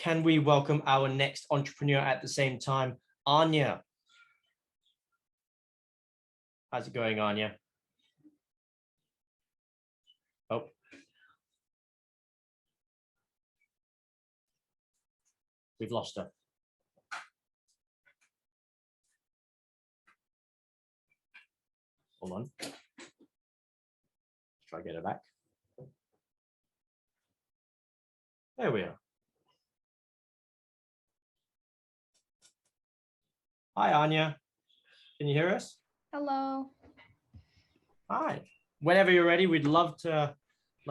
can we welcome our next entrepreneur at the same time, Aanya? How's it going, Aanya? Oh. We've lost her. Hold on. Let's try to get her back. There we are. Hi, Aanya. Can you hear us? Hello. Hi. Whenever you're ready, we'd love to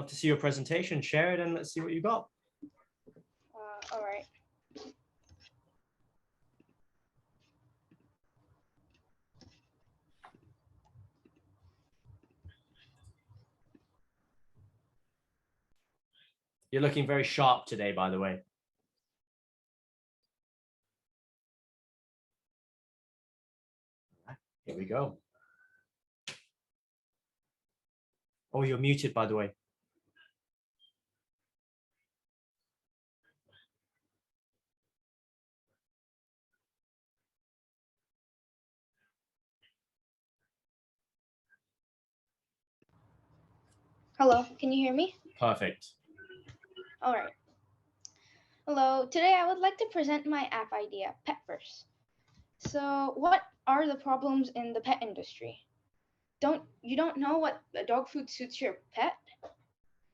see your presentation. Share it and let's see what you got. All right. You're looking very sharp today, by the way. Here we go. Oh, you're muted, by the way. Hello, can you hear me? Perfect. All right. Hello, today I would like to present my app idea, Petverse. So what are the problems in the pet industry? You don't know what dog food suits your pet?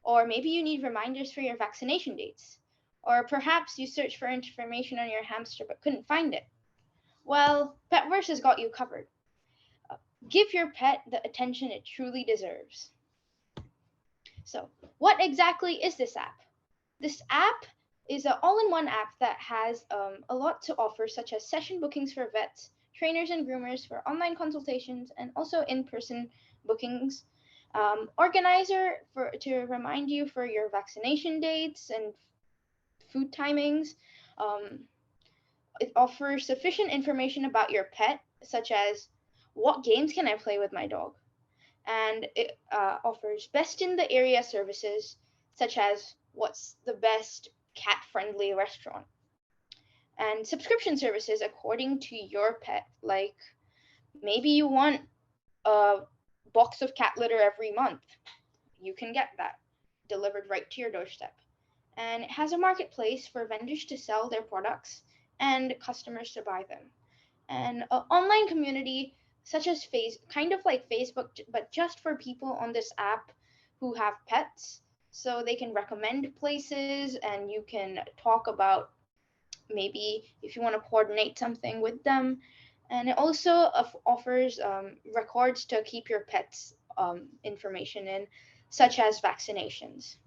Or maybe you need reminders for your vaccination dates. Or perhaps you searched for information on your hamster but couldn't find it. Well, Petverse has got you covered. Give your pet the attention it truly deserves. So, what exactly is this app? This app is an all-in-one app that has a lot to offer, such as session bookings for vets, trainers and groomers for online consultations, and also in-person bookings. Organizer to remind you for your vaccination dates and food timings. It offers sufficient information about your pet, such as what games can I play with my dog? And it offers best in the area services, such as what's the best cat-friendly restaurant, and subscription services according to your pet, like maybe you want a box of cat litter every month. You can get that delivered right to your doorstep. And it has a marketplace for vendors to sell their products and customers to buy them. And an online community such as kind of like Facebook, but just for people on this app who have pets, so they can recommend places and you can talk about maybe if you want to coordinate something with them. And it also offers records to keep your pets information in, such as vaccinations.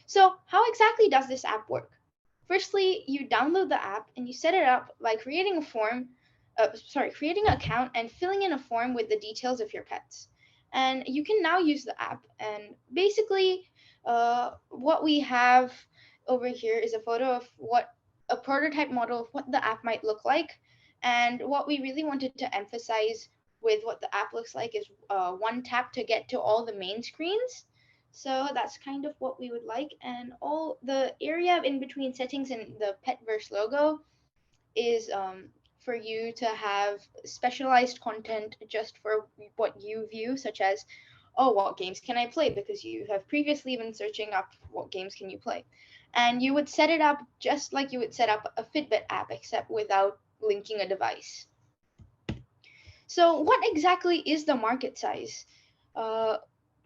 So how exactly does this app work? Firstly, you download the app and you set it up by creating an account and filling in a form with the details of your pets. And you can now use the app. And basically, what we have over here is a photo of a prototype model of what the app might look like. And what we really wanted to emphasize with what the app looks like is one tap to get to all the main screens. So that's kind of what we would like. And all the area in between settings and the Petverse logo is for you to have specialized content just for what you view, such as, oh, what games can I play? Because you have previously been searching up what games can you play. And you would set it up just like you would set up a Fitbit app, except without linking a device. So what exactly is the market size?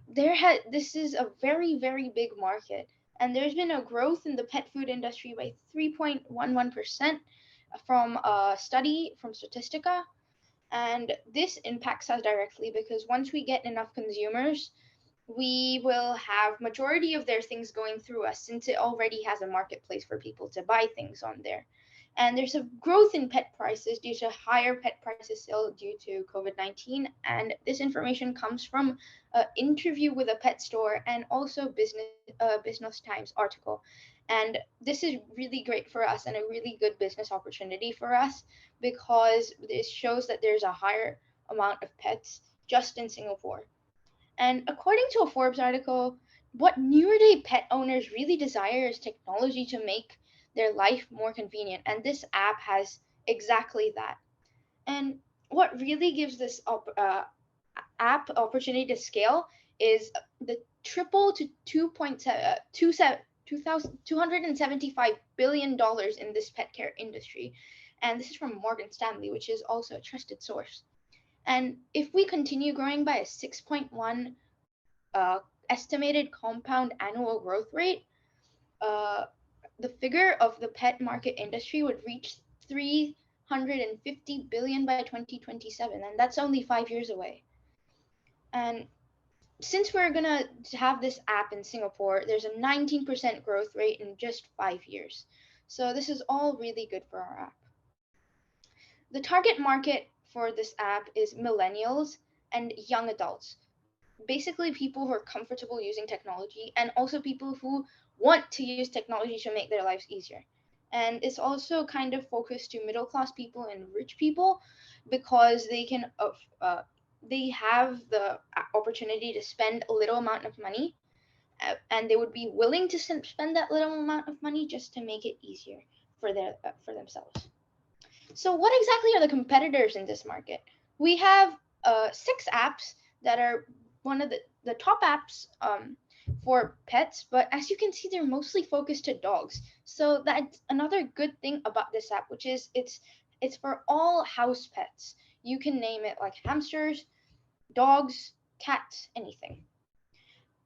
This is a very, very big market, and there's been a growth in the pet food industry by 3.11% from a study from Statistica. And this impacts us directly because once we get enough consumers, we will have majority of their things going through us, since it already has a marketplace for people to buy things on there. And there's a growth in pet prices due to higher pet prices still due to COVID-19. And this information comes from an interview with a pet store and also Business Times article. And this is really great for us and a really good business opportunity for us, because this shows that there's a higher amount of pets just in Singapore. And according to a Forbes article, what newer day pet owners really desire is technology to make their life more convenient. And this app has exactly that. And what really gives this app opportunity to scale is the triple to 275 billion dollars in this pet care industry. And this is from Morgan Stanley, which is also a trusted source. And if we continue growing by a 6.1 estimated compound annual growth rate, the figure of the pet market industry would reach 350 billion by 2027, and that's only 5 years away. And since we're gonna have this app in Singapore, there's a 19% growth rate in just 5 years. So this is all really good for our app. The target market for this app is millennials and young adults. Basically people who are comfortable using technology, and also people who want to use technology to make their lives easier. And it's also kind of focused to middle class people and rich people, because they have the opportunity to spend a little amount of money, and they would be willing to spend that little amount of money just to make it easier for themselves. So what exactly are the competitors in this market? We have 6 apps that are one of the top apps for pets, but as you can see, they're mostly focused to dogs. So that's another good thing about this app, which is it's for all house pets. You can name it like hamsters, dogs, cats, anything.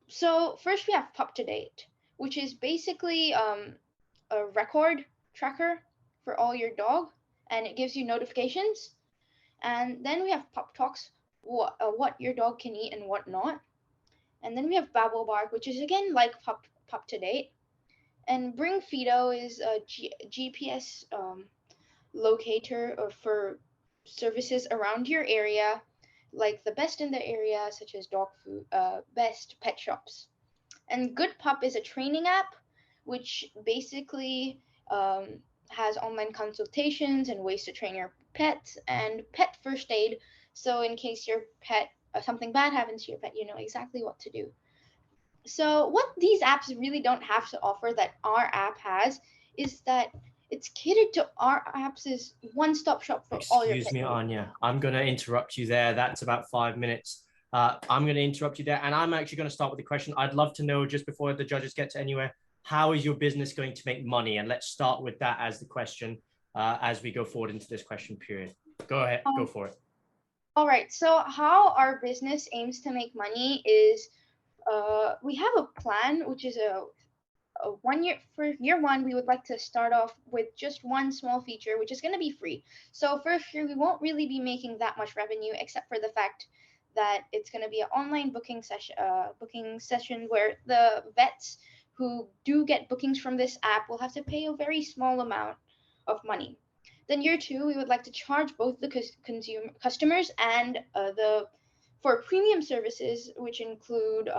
So first we have Pup to Date, which is basically a record tracker for all your dog, and it gives you notifications. And then we have Pup Talks, what your dog can eat and what not. And then we have Babble Bark, which is again like Pup to Date. And Bring Fido is a GPS locator for services around your area, like the best in the area, such as dog food, best pet shops. And Good Pup is a training app, which basically has online consultations and ways to train your pets, and pet first aid. So in case your pet, something bad happens to your pet, you know exactly what to do. So what these apps really don't have to offer that our app has is that it's catered to our apps is one-stop shop for all your pet Excuse me, needs. Anya. I'm going to interrupt you there. That's about 5 minutes. I'm going to interrupt you there. And I'm actually going to start with the question. I'd love to know, just before the judges get to anywhere, how is your business going to make money? And let's start with that as the question as we go forward into this question period. Go ahead. Go for it. All right. So how our business aims to make money is we have a plan, which is a 1 year. For year 1, we would like to start off with just one small feature, which is going to be free. So first year, we won't really be making that much revenue, except for the fact that it's going to be an online booking session where the vets who do get bookings from this app will have to pay a very small amount of money. Then year 2, we would like to charge both the customers and for premium services, which include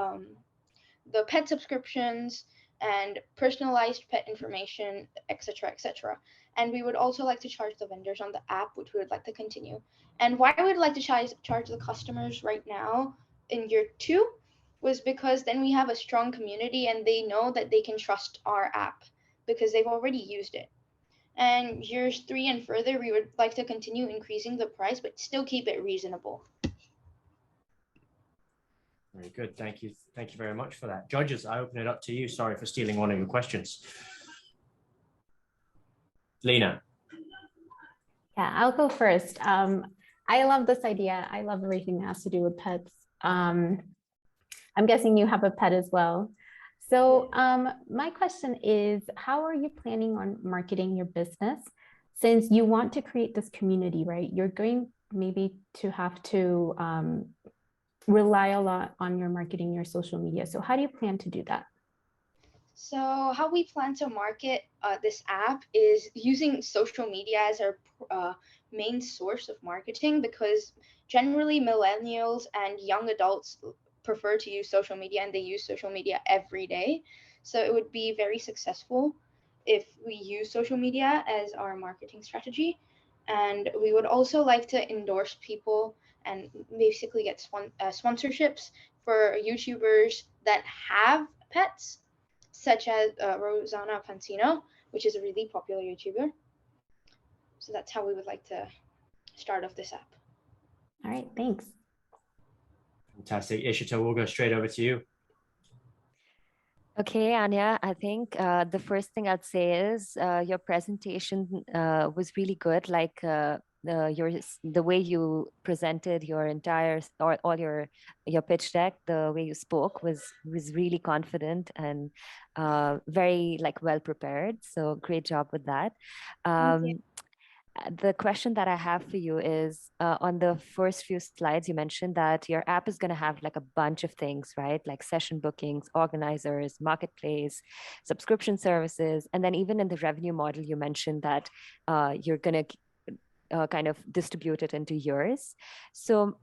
the pet subscriptions and personalized pet information, etc., etc. And we would also like to charge the vendors on the app, which we would like to continue. And why I would like to charge the customers right now in year 2 was because then we have a strong community and they know that they can trust our app because they've already used it. And years 3 and further, we would like to continue increasing the price, but still keep it reasonable. Very good. Thank you. Thank you very much for that. Judges, I open it up to you. Sorry for stealing one of your questions. Lena. Yeah, I'll go first. I love this idea. I love everything that has to do with pets. I'm guessing you have a pet as well. So my question is, how are you planning on marketing your business? Since you want to create this community, right? You're going maybe to have to rely a lot on your marketing, your social media. So how do you plan to do that? So how we plan to market this app is using social media as our main source of marketing, because generally millennials and young adults prefer to use social media and they use social media every day. So it would be very successful if we use social media as our marketing strategy. And we would also like to endorse people and basically get sponsorships for YouTubers that have pets, such as Rosanna Pansino, which is a really popular YouTuber. So that's how we would like to start off this app. All right, thanks. Fantastic. Ishita, we'll go straight over to you. Okay, Anya, I think the first thing I'd say is your presentation was really good. Like the way you presented your entire or all your pitch deck, the way you spoke was really confident and very like well prepared. So great job with that. The question that I have for you is on the first few slides, you mentioned that your app is going to have like a bunch of things, right? Like session bookings, organizers, marketplace, subscription services. And then even in the revenue model, you mentioned that you're going to kind of distribute it into years. So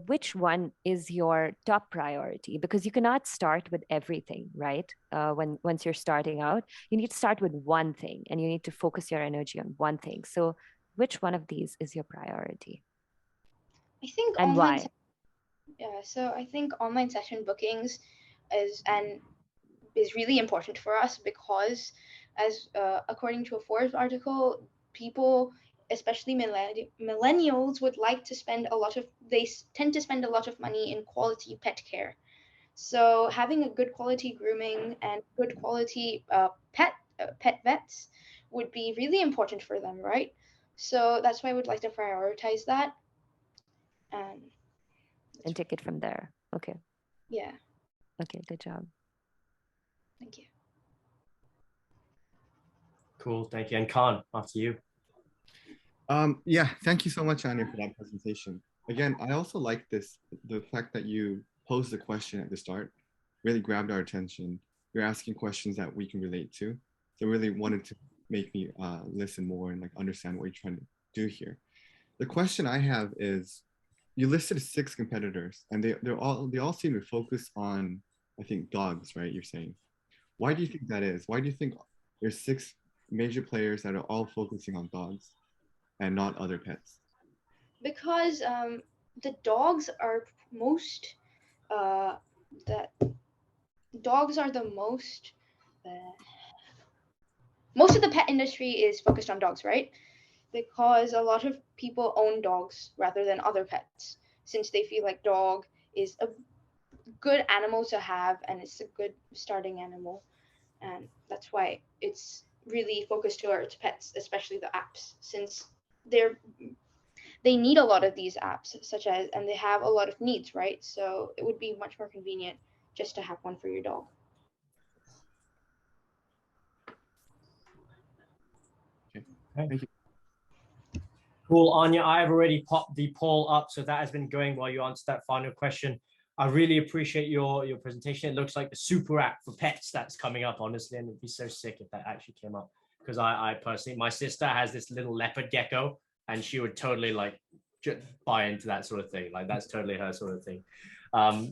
which one is your top priority? Because you cannot start with everything, right? Once you're starting out, you need to start with one thing and you need to focus your energy on one thing. So which one of these is your priority? I think and why? So I think online session bookings is really important for us because, as according to a Forbes article, people, especially millennials, would like to spend they tend to spend a lot of money in quality pet care. So having a good quality grooming and good quality pet vets would be really important for them, right? So that's why I would like to prioritize that. And take it from there. Okay. Yeah. Okay, good job. Thank you. Cool, thank you. And Khan, after you. Yeah, thank you so much, Anya, for that presentation. Again, I also like the fact that you posed the question at the start, really grabbed our attention. You're asking questions that we can relate to. So really wanted to make me listen more and like understand what you're trying to do here. The question I have is, you listed 6 competitors and they all seem to focus on, I think, dogs, right? You're saying. Why do you think that is? Why do you think there's 6 major players that are all focusing on dogs and not other pets? Because the dogs are most of the pet industry is focused on dogs, right? Because a lot of people own dogs rather than other pets, since they feel like dog is a good animal to have and it's a good starting animal, and that's why it's really focused towards pets, especially the apps, since they need a lot of these apps, and they have a lot of needs, right? So it would be much more convenient just to have one for your dog. Okay. Thank you. Cool, Anya, I've already popped the poll up, so that has been going while you answered that final question. I really appreciate your presentation. It looks like the super app for pets that's coming up, honestly, and it'd be so sick if that actually came up. Because I personally, my sister has this little leopard gecko, and she would totally like buy into that sort of thing. Like that's totally her sort of thing.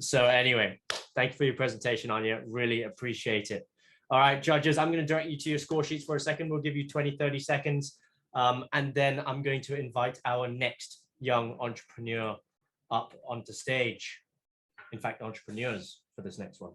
So anyway, thank you for your presentation, Anya. Really appreciate it. All right, judges, I'm going to direct you to your score sheets for a second. We'll give you 20, 30 seconds. And then I'm going to invite our next young entrepreneur up onto stage. In fact, entrepreneurs for this next one.